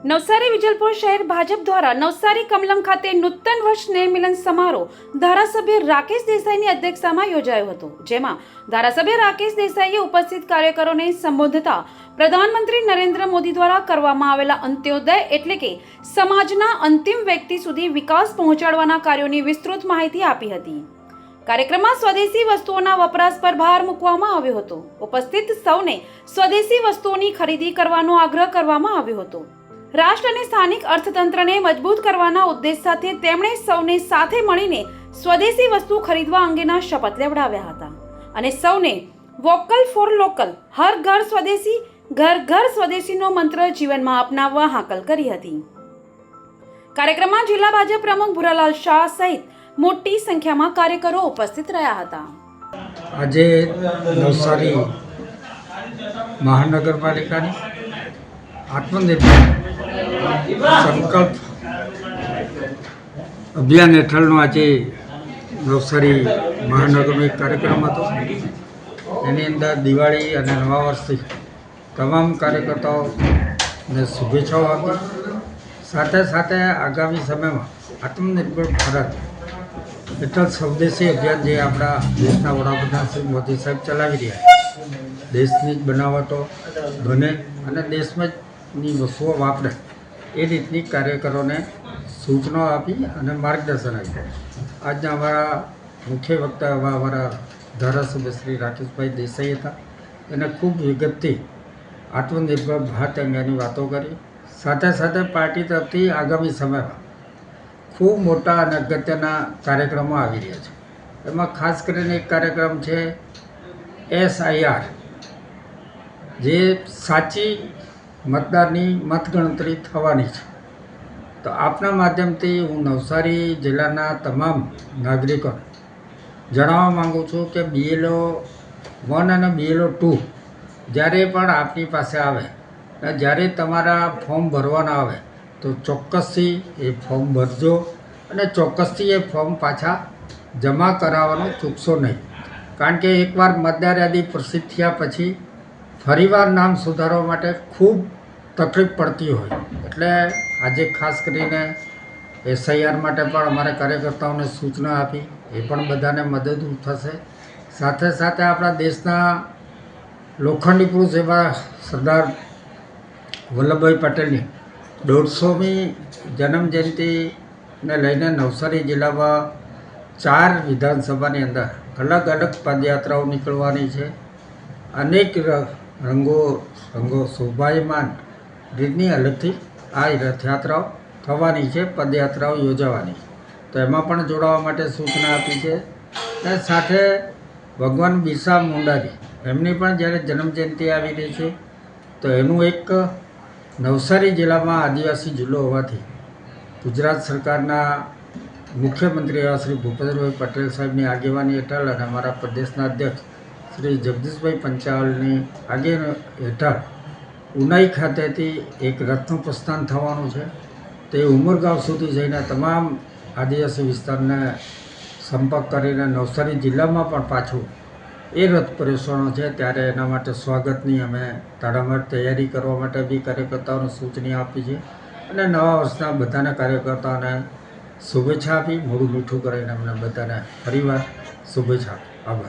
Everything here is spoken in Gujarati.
નવસારી વિજલપુર શહેર ભાજપ દ્વારા નવસારી કમલમ ખાતે નૂતન વર્ષ સ્નેહ મિલન સમારોહ ધારાસભ્ય રાકેશ દેસાઈની અધ્યક્ષતામાં યોજાયો હતો, જેમાં ધારાસભ્ય રાકેશ દેસાઈએ ઉપસ્થિત કાર્યકરોને સંબોધતા પ્રધાનમંત્રી નરેન્દ્ર મોદી દ્વારા કરવામાં આવેલા અંત્યોદય એટલે કે સમાજના અંતિમ વ્યક્તિ સુધી વિકાસ પહોંચાડવાના કાર્યોની વિસ્તૃત માહિતી આપી હતી। કાર્યક્રમમાં સ્વદેશી વસ્તુઓના વપરાશ પર ભાર મૂકવામાં આવ્યો હતો। ઉપસ્થિત સૌને સ્વદેશી વસ્તુઓની ખરીદી કરવાનો આગ્રહ કરવામાં આવ્યો હતો। રાષ્ટ્ર અને સ્થાનિક અર્થતંત્રને મજબૂત કરવાના ઉદ્દેશ સાથે તેમણે સૌને સાથે મળીને સ્વદેશી વસ્તુ ખરીદવા અંગેના શપથ લેવડાવ્યા હતા અને સૌને વોકલ ફોર લોકલ, હર ઘર સ્વદેશી, ઘર ઘર સ્વદેશીનો મંત્ર જીવનમાં અપનાવવા હાકલ કરી હતી। કાર્યક્રમમાં જિલ્લા ભાજપ પ્રમુખ ભુરાલાલ શાહ સહિત મોટી સંખ્યામાં કાર્યકરો ઉપસ્થિત રહ્યા હતા। આજે નવસારી મહાનગરપાલિકાની આત્મનિર્ભર સંકલ્પ અભિયાન હેઠળનો આજે નવસારી મહાનગરનો એક કાર્યક્રમ હતો। એની અંદર દિવાળી અને નવા વર્ષથી તમામ કાર્યકર્તાઓને શુભેચ્છાઓ આપી, સાથે સાથે આગામી સમયમાં આત્મનિર્ભર ભારત હેઠળ સ્વદેશી અભિયાન જે આપણા દેશના વડાપ્રધાન શ્રી મોદી સાહેબ ચલાવી રહ્યા છે, દેશની જ બનાવટો બને અને દેશમાં ની વસ્તુઓ વાપરે એ રીતની કાર્યકરોને સૂચનાઓ આપી અને માર્ગદર્શન આપ્યું। આજના અમારા મુખ્ય વક્તા અમારા ધારાસભ્ય શ્રી રાકેશભાઈ દેસાઈ હતા। એને ખૂબ વિગતથી આત્મનિર્ભર ભારત અંગેની વાતો કરી, સાથે સાથે પાર્ટી તરફથી આગામી સમયમાં ખૂબ મોટા અને અગત્યના કાર્યક્રમો આવી રહ્યા છે। એમાં ખાસ કરીને એક કાર્યક્રમ છે SIR, જે સાચી મતદારની મતગણતરી થવાની છે। તો આપના માધ્યમથી હું નવસારી જિલ્લાના તમામ નાગરિકોને જણાવવા માગું છું કે BLO 1 અને BLO 2 જ્યારે પણ આપની પાસે આવે અને જ્યારે તમારા ફોર્મ ભરવાના આવે તો ચોક્કસથી એ ફોર્મ ભરજો અને ચોક્કસથી એ ફોર્મ પાછા જમા કરાવવાનું ચૂકશો નહીં, કારણ કે એકવાર મતદાર યાદી પ્રસિદ્ધ થયા પછી ફરીવાર નામ સુધારવા માટે ખૂબ તકલીફ પડતી હોય, એટલે આજે ખાસ કરીને SIR માટે પણ અમારે કાર્યકર્તાઓને સૂચના આપી, એ પણ બધાને મદદરૂપ થશે। સાથે સાથે આપણા દેશના લોખંડી પુરુષ એવા સરદાર વલ્લભભાઈ પટેલની 150મી જન્મજયંતિને લઈને નવસારી જિલ્લામાં 4 વિધાનસભાની અંદર અલગ અલગ પદયાત્રાઓ નીકળવાની છે। અનેક રંગો શોભાયમાન રીતની અલગથી આ રથયાત્રાઓ થવાની છે, પદયાત્રાઓ યોજાવાની છે, તો એમાં પણ જોડાવા માટે સૂચના આપી છે। અને સાથે ભગવાન બિરસા મુંડાજી એમની પણ જ્યારે જન્મજયંતિ આવી રહી છે, તો એનું એક નવસારી જિલ્લામાં આદિવાસી જિલ્લો હોવાથી ગુજરાત સરકારના મુખ્યમંત્રી એવા શ્રી ભૂપેન્દ્રભાઈ પટેલ સાહેબની આગેવાની હેઠળ અને અમારા પ્રદેશના અધ્યક્ષ શ્રી જગદીશભાઈ પંચાલની આગેવાની હેઠળ ઉનાઈ ખાતેથી એક રથનું પ્રસ્થાન થવાનું છે। તે ઉમરગાંવ સુધી જઈને તમામ આદિવાસી વિસ્તારને સંપર્ક કરીને નવસારી જિલ્લામાં પણ પાછું એ રથ પરિસરનો છે, ત્યારે એના માટે સ્વાગતની અમે તડામાર તૈયારી કરવા માટે બી કાર્યકર્તાઓને સૂચના આપી છે અને નવા વર્ષના બધાને કાર્યકર્તાઓને શુભેચ્છા આપી, મોઢું મીઠું કરીને અમને બધાને ફરીવાર શુભેચ્છા આપી।